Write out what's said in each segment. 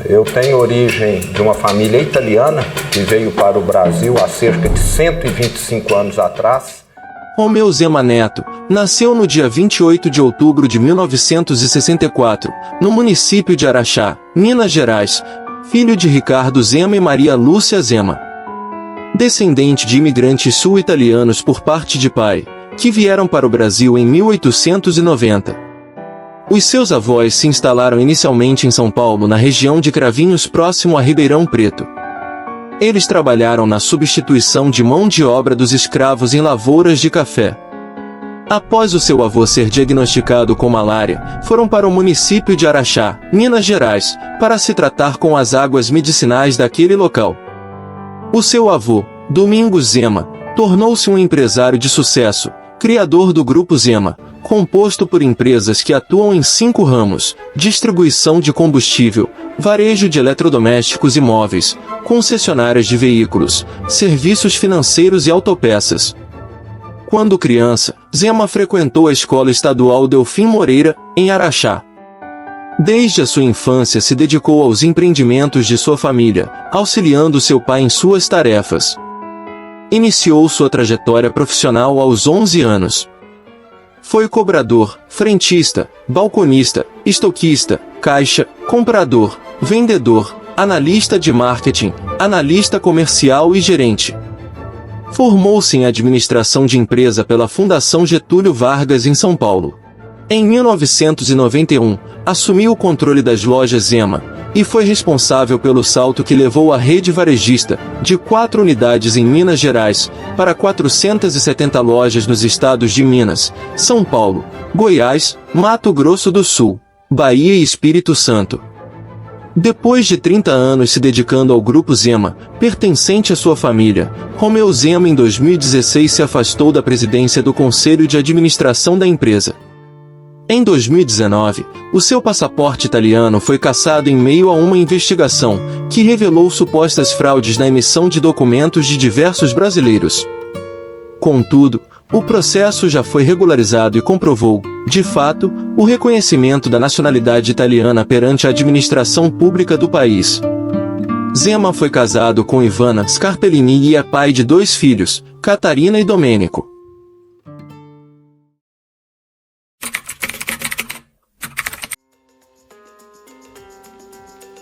Eu tenho origem de uma família italiana que veio para o Brasil há cerca de 125 anos atrás. Romeu Zema Neto nasceu no dia 28 de outubro de 1964, no município de Araxá, Minas Gerais, filho de Ricardo Zema e Maria Lúcia Zema. Descendente de imigrantes sul-italianos por parte de pai, que vieram para o Brasil em 1890. Os seus avós se instalaram inicialmente em São Paulo, na região de Cravinhos, próximo a Ribeirão Preto. Eles trabalharam na substituição de mão de obra dos escravos em lavouras de café. Após o seu avô ser diagnosticado com malária, foram para o município de Araxá, Minas Gerais, para se tratar com as águas medicinais daquele local. O seu avô, Domingos Zema, tornou-se um empresário de sucesso, criador do Grupo Zema, composto por empresas que atuam em 5 ramos: distribuição de combustível, varejo de eletrodomésticos e móveis, concessionárias de veículos, serviços financeiros e autopeças. Quando criança, Zema frequentou a Escola Estadual Delfim Moreira, em Araxá. Desde a sua infância se dedicou aos empreendimentos de sua família, auxiliando seu pai em suas tarefas. Iniciou sua trajetória profissional aos 11 anos. Foi cobrador, frentista, balconista, estoquista, caixa, comprador, vendedor, analista de marketing, analista comercial e gerente. Formou-se em administração de empresa pela Fundação Getúlio Vargas em São Paulo. Em 1991, assumiu o controle das lojas Zema, e foi responsável pelo salto que levou a rede varejista, de 4 unidades em Minas Gerais, para 470 lojas nos estados de Minas, São Paulo, Goiás, Mato Grosso do Sul, Bahia e Espírito Santo. Depois de 30 anos se dedicando ao Grupo Zema, pertencente à sua família, Romeu Zema em 2016 se afastou da presidência do Conselho de Administração da empresa. Em 2019, o seu passaporte italiano foi cassado em meio a uma investigação, que revelou supostas fraudes na emissão de documentos de diversos brasileiros. Contudo, o processo já foi regularizado e comprovou, de fato, o reconhecimento da nacionalidade italiana perante a administração pública do país. Zema foi casado com Ivana Scarpellini e é pai de 2 filhos, Catarina e Domênico.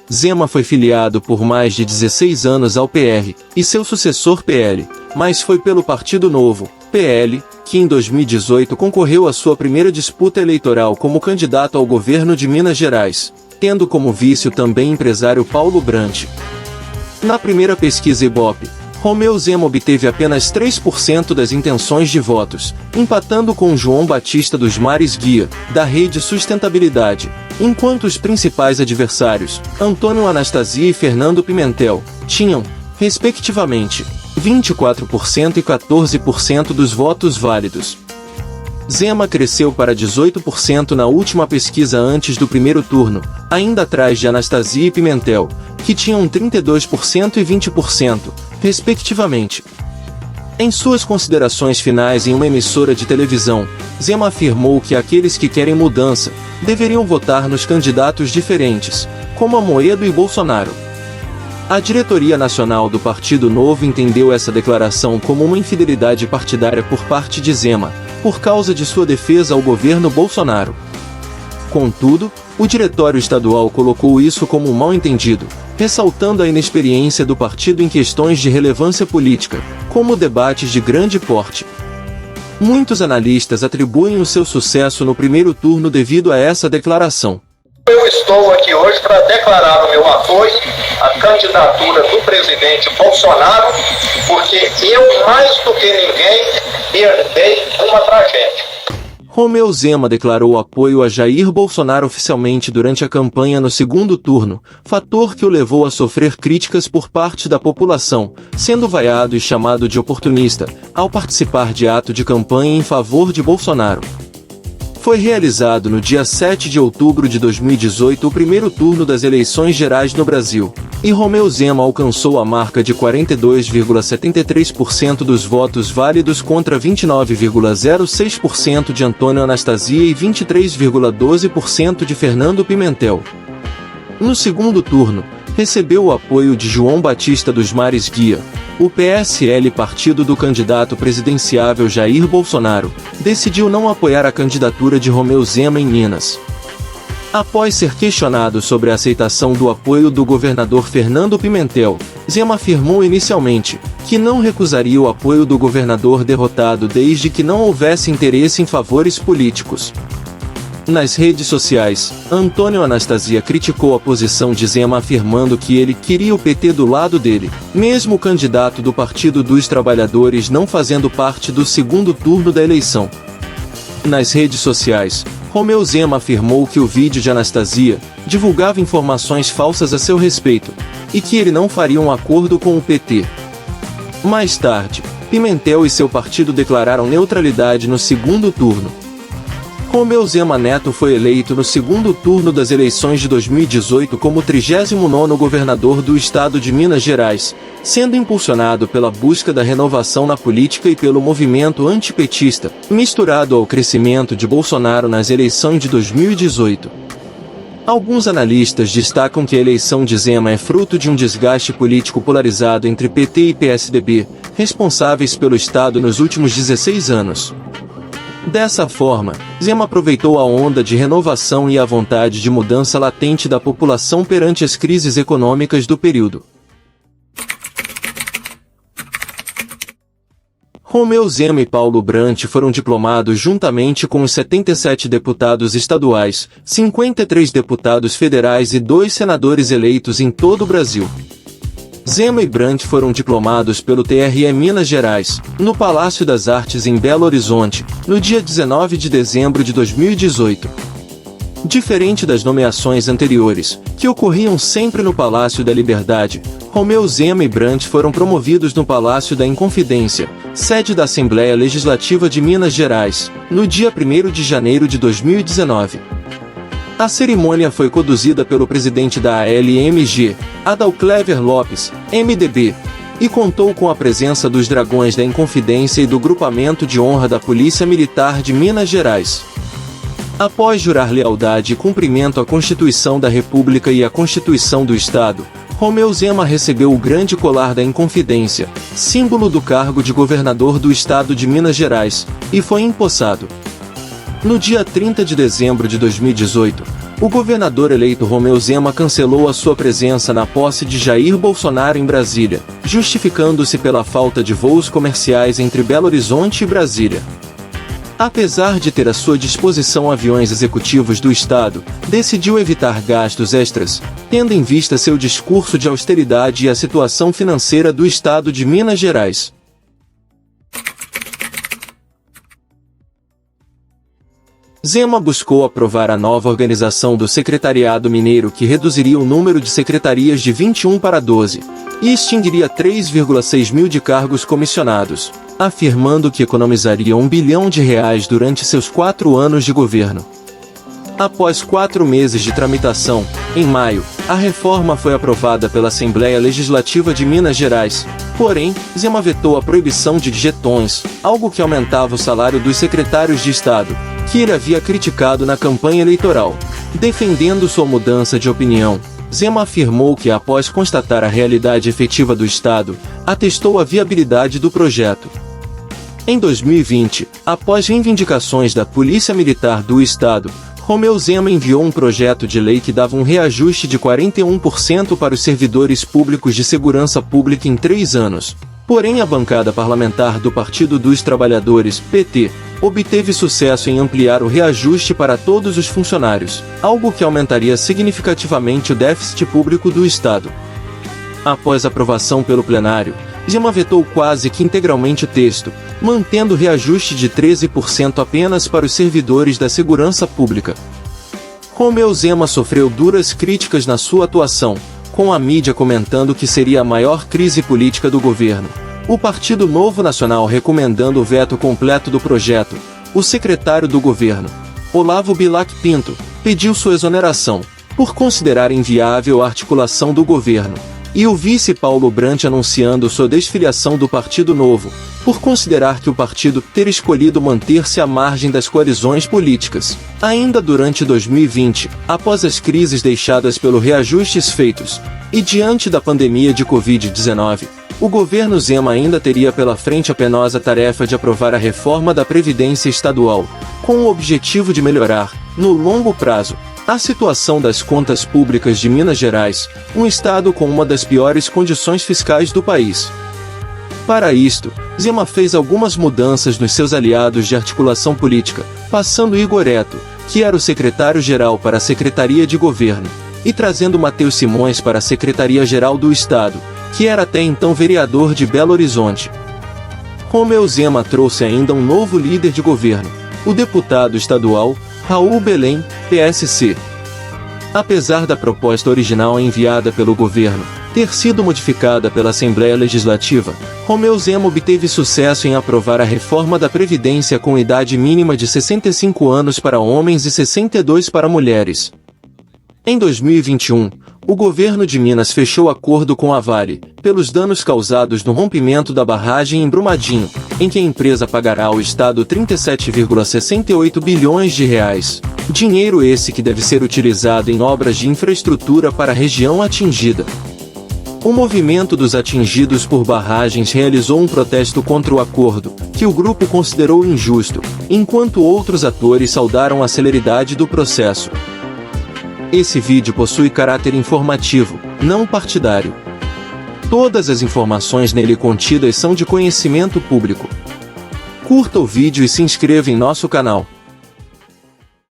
Zema foi filiado por mais de 16 anos ao PR, e seu sucessor PL, mas foi pelo Partido Novo, PL, que em 2018 concorreu à sua primeira disputa eleitoral como candidato ao governo de Minas Gerais, tendo como vice o também empresário Paulo Brant. Na primeira pesquisa Ibope, Romeu Zema obteve apenas 3% das intenções de votos, empatando com João Batista dos Mares Guia, da Rede Sustentabilidade, enquanto os principais adversários, Antônio Anastasia e Fernando Pimentel, tinham, respectivamente, 24% e 14% dos votos válidos. Zema cresceu para 18% na última pesquisa antes do primeiro turno, ainda atrás de Anastasia e Pimentel, que tinham 32% e 20%, respectivamente. Em suas considerações finais em uma emissora de televisão, Zema afirmou que aqueles que querem mudança deveriam votar nos candidatos diferentes, como Amoedo e Bolsonaro. A diretoria nacional do Partido Novo entendeu essa declaração como uma infidelidade partidária por parte de Zema, por causa de sua defesa ao governo Bolsonaro. Contudo, o diretório estadual colocou isso como um mal-entendido, ressaltando a inexperiência do partido em questões de relevância política, como debates de grande porte. Muitos analistas atribuem o seu sucesso no primeiro turno devido a essa declaração. Eu estou aqui hoje para declarar o meu apoio à candidatura do presidente Bolsonaro, porque eu, mais do que ninguém, herdei uma tragédia. Romeu Zema declarou apoio a Jair Bolsonaro oficialmente durante a campanha no segundo turno, fator que o levou a sofrer críticas por parte da população, sendo vaiado e chamado de oportunista, ao participar de ato de campanha em favor de Bolsonaro. Foi realizado no dia 7 de outubro de 2018 o primeiro turno das eleições gerais no Brasil, e Romeu Zema alcançou a marca de 42,73% dos votos válidos contra 29,06% de Antônio Anastasia e 23,12% de Fernando Pimentel. No segundo turno, recebeu o apoio de João Batista dos Mares Guia. O PSL, partido do candidato presidenciável Jair Bolsonaro, decidiu não apoiar a candidatura de Romeu Zema em Minas. Após ser questionado sobre a aceitação do apoio do governador Fernando Pimentel, Zema afirmou inicialmente que não recusaria o apoio do governador derrotado desde que não houvesse interesse em favores políticos. Nas redes sociais, Antônio Anastasia criticou a posição de Zema afirmando que ele queria o PT do lado dele, mesmo o candidato do Partido dos Trabalhadores não fazendo parte do segundo turno da eleição. Nas redes sociais, Romeu Zema afirmou que o vídeo de Anastasia divulgava informações falsas a seu respeito, e que ele não faria um acordo com o PT. Mais tarde, Pimentel e seu partido declararam neutralidade no segundo turno. Romeu Zema Neto foi eleito no segundo turno das eleições de 2018 como 39º governador do estado de Minas Gerais, sendo impulsionado pela busca da renovação na política e pelo movimento antipetista, misturado ao crescimento de Bolsonaro nas eleições de 2018. Alguns analistas destacam que a eleição de Zema é fruto de um desgaste político polarizado entre PT e PSDB, responsáveis pelo estado nos últimos 16 anos. Dessa forma, Zema aproveitou a onda de renovação e a vontade de mudança latente da população perante as crises econômicas do período. Romeu Zema e Paulo Brant foram diplomados juntamente com os 77 deputados estaduais, 53 deputados federais e 2 senadores eleitos em todo o Brasil. Zema e Brant foram diplomados pelo TRE Minas Gerais, no Palácio das Artes em Belo Horizonte, no dia 19 de dezembro de 2018. Diferente das nomeações anteriores, que ocorriam sempre no Palácio da Liberdade, Romeu Zema e Brant foram promovidos no Palácio da Inconfidência, sede da Assembleia Legislativa de Minas Gerais, no dia 1º de janeiro de 2019. A cerimônia foi conduzida pelo presidente da ALMG, Adalclever Lopes, MDB, e contou com a presença dos Dragões da Inconfidência e do Grupamento de Honra da Polícia Militar de Minas Gerais. Após jurar lealdade e cumprimento à Constituição da República e à Constituição do Estado, Romeu Zema recebeu o Grande Colar da Inconfidência, símbolo do cargo de governador do Estado de Minas Gerais, e foi empossado. No dia 30 de dezembro de 2018, o governador eleito Romeu Zema cancelou a sua presença na posse de Jair Bolsonaro em Brasília, justificando-se pela falta de voos comerciais entre Belo Horizonte e Brasília. Apesar de ter à sua disposição aviões executivos do Estado, decidiu evitar gastos extras, tendo em vista seu discurso de austeridade e a situação financeira do Estado de Minas Gerais. Zema buscou aprovar a nova organização do Secretariado Mineiro que reduziria o número de secretarias de 21 para 12, e extinguiria 3,6 mil de cargos comissionados, afirmando que economizaria R$1 bilhão durante seus 4 anos de governo. Após 4 meses de tramitação, em maio, a reforma foi aprovada pela Assembleia Legislativa de Minas Gerais. Porém, Zema vetou a proibição de jetons, algo que aumentava o salário dos secretários de Estado, que ele havia criticado na campanha eleitoral. Defendendo sua mudança de opinião, Zema afirmou que, após constatar a realidade efetiva do Estado, atestou a viabilidade do projeto. Em 2020, após reivindicações da Polícia Militar do Estado, Romeu Zema enviou um projeto de lei que dava um reajuste de 41% para os servidores públicos de segurança pública em 3 anos. Porém, a bancada parlamentar do Partido dos Trabalhadores, PT, obteve sucesso em ampliar o reajuste para todos os funcionários, algo que aumentaria significativamente o déficit público do Estado. Após aprovação pelo plenário, Zema vetou quase que integralmente o texto, mantendo o reajuste de 13% apenas para os servidores da segurança pública. Romeu Zema sofreu duras críticas na sua atuação, com a mídia comentando que seria a maior crise política do governo. O Partido Novo Nacional recomendando o veto completo do projeto. O secretário do governo, Olavo Bilac Pinto, pediu sua exoneração, por considerar inviável a articulação do governo, e o vice Paulo Brandt anunciando sua desfiliação do Partido Novo, por considerar que o partido ter escolhido manter-se à margem das coalizões políticas. Ainda durante 2020, após as crises deixadas pelos reajustes feitos, e diante da pandemia de Covid-19, o governo Zema ainda teria pela frente a penosa tarefa de aprovar a reforma da Previdência Estadual, com o objetivo de melhorar, no longo prazo, a situação das contas públicas de Minas Gerais, um estado com uma das piores condições fiscais do país. Para isto, Zema fez algumas mudanças nos seus aliados de articulação política, passando Igor Eto, que era o secretário-geral para a Secretaria de Governo, e trazendo Matheus Simões para a Secretaria-Geral do Estado, que era até então vereador de Belo Horizonte. Romeu Zema trouxe ainda um novo líder de governo, o deputado estadual, Raul Belém, PSC. Apesar da proposta original enviada pelo governo ter sido modificada pela Assembleia Legislativa, Romeu Zema obteve sucesso em aprovar a reforma da Previdência com idade mínima de 65 anos para homens e 62 para mulheres. Em 2021, o governo de Minas fechou acordo com a Vale, pelos danos causados no rompimento da barragem em Brumadinho, em que a empresa pagará ao Estado 37,68 bilhões de reais. Dinheiro esse que deve ser utilizado em obras de infraestrutura para a região atingida. O movimento dos atingidos por barragens realizou um protesto contra o acordo, que o grupo considerou injusto, enquanto outros atores saudaram a celeridade do processo. Esse vídeo possui caráter informativo, não partidário. Todas as informações nele contidas são de conhecimento público. Curta o vídeo e se inscreva em nosso canal.